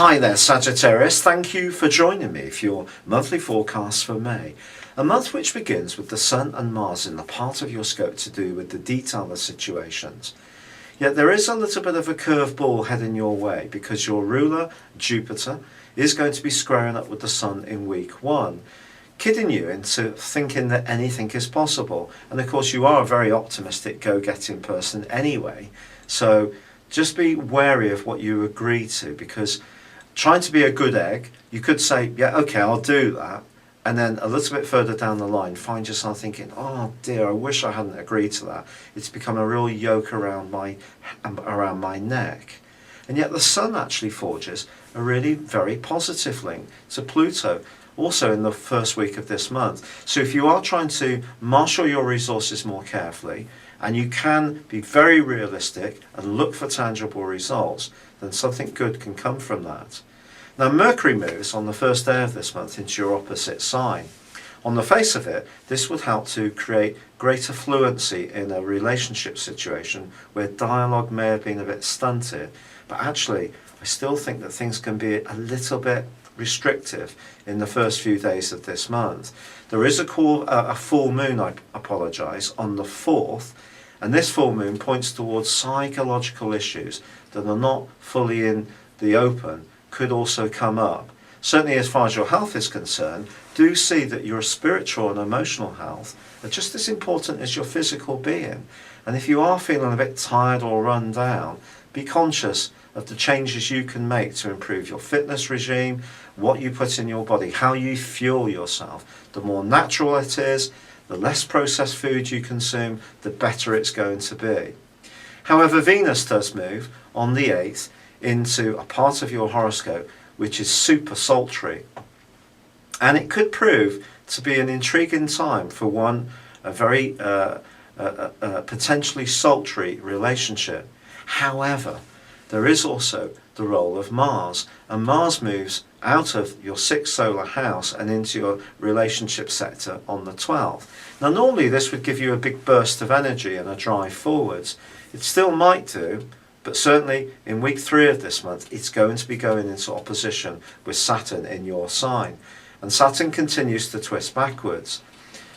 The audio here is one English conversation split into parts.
Hi there, Sagittarius. Thank you for joining me for your monthly forecast for May. A month which begins with the Sun and Mars in the part of your scope to do with the detail of situations. Yet there is a little bit of a curveball heading your way because your ruler, Jupiter, is going to be squaring up with the Sun in week 1, kidding you into thinking that anything is possible. And of course you are a very optimistic, go-getting person anyway, so just be wary of what you agree to, because trying to be a good egg, you could say, yeah, okay, I'll do that, and then a little bit further down the line find yourself thinking, oh dear, I wish I hadn't agreed to that. It's become a real yoke around my neck. And yet the Sun actually forges a really very positive link to Pluto, also in the first week of this month. So if you are trying to marshal your resources more carefully, and you can be very realistic and look for tangible results, then something good can come from that. Now Mercury moves on the first day of this month into your opposite sign. On the face of it, this would help to create greater fluency in a relationship situation where dialogue may have been a bit stunted, but actually I still think that things can be a little bit restrictive in the first few days of this month. There is a full moon, I apologise, on the 4th, and this full moon points towards psychological issues that are not fully in the open, could also come up. Certainly as far as your health is concerned, do see that your spiritual and emotional health are just as important as your physical being. And if you are feeling a bit tired or run down, be conscious of the changes you can make to improve your fitness regime, what you put in your body, how you fuel yourself. The more natural it is, the less processed food you consume, the better it's going to be. However, Venus does move on the 8th into a part of your horoscope which is super sultry. And it could prove to be an intriguing time for a very potentially sultry relationship. However, there is also the role of Mars, and Mars moves out of your 6th solar house and into your relationship sector on the 12th. Now normally this would give you a big burst of energy and a drive forwards. It still might do, but certainly in week 3 of this month it's going to be going into opposition with Saturn in your sign, and Saturn continues to twist backwards.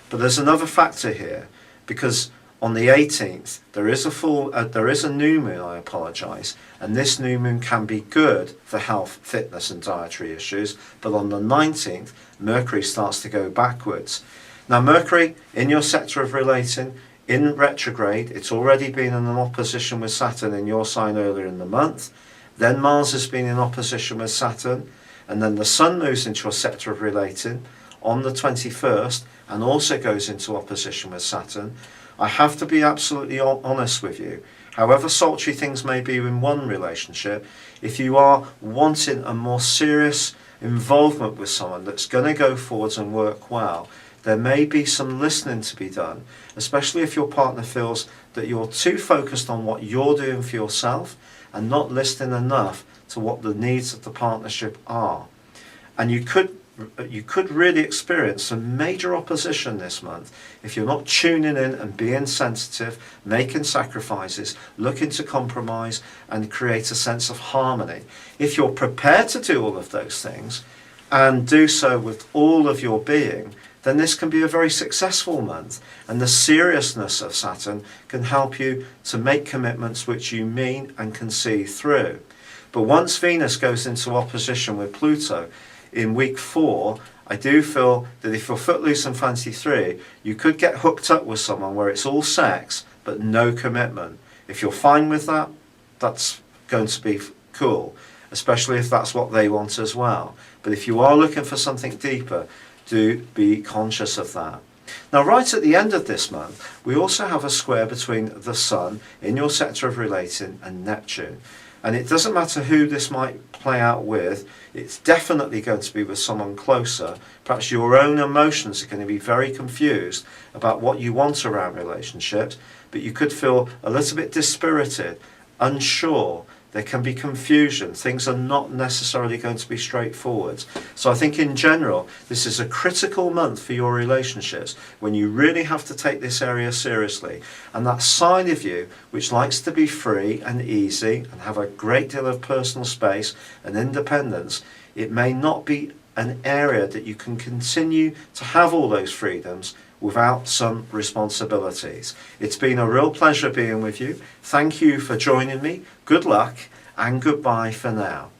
But there's another factor here, because on the 18th, there is a new moon, I apologise, and this new moon can be good for health, fitness and dietary issues, but on the 19th, Mercury starts to go backwards. Now Mercury, in your sector of relating, in retrograde, it's already been in an opposition with Saturn in your sign earlier in the month, then Mars has been in opposition with Saturn, and then the Sun moves into your sector of relating on the 21st, and also goes into opposition with Saturn. I have to be absolutely honest with you. However sultry things may be in one relationship, if you are wanting a more serious involvement with someone that's going to go forwards and work well, there may be some listening to be done, especially if your partner feels that you're too focused on what you're doing for yourself and not listening enough to what the needs of the partnership are. And you could really experience some major opposition this month if you're not tuning in and being sensitive, making sacrifices, looking to compromise and create a sense of harmony. If you're prepared to do all of those things and do so with all of your being, then this can be a very successful month, and the seriousness of Saturn can help you to make commitments which you mean and can see through. But once Venus goes into opposition with Pluto in week 4, I do feel that if you're footloose and fancy free, you could get hooked up with someone where it's all sex but no commitment. If you're fine with that, that's going to be cool, especially if that's what they want as well. But if you are looking for something deeper, do be conscious of that. Now right at the end of this month, we also have a square between the Sun in your sector of relating and Neptune. And it doesn't matter who this might play out with, it's definitely going to be with someone closer. Perhaps your own emotions are going to be very confused about what you want around relationships, but you could feel a little bit dispirited, unsure, There can be confusion. Things are not necessarily going to be straightforward. So I think in general, this is a critical month for your relationships when you really have to take this area seriously. And that side of you, which likes to be free and easy and have a great deal of personal space and independence, it may not be an area that you can continue to have all those freedoms without some responsibilities. It's been a real pleasure being with you. Thank you for joining me. Good luck and goodbye for now.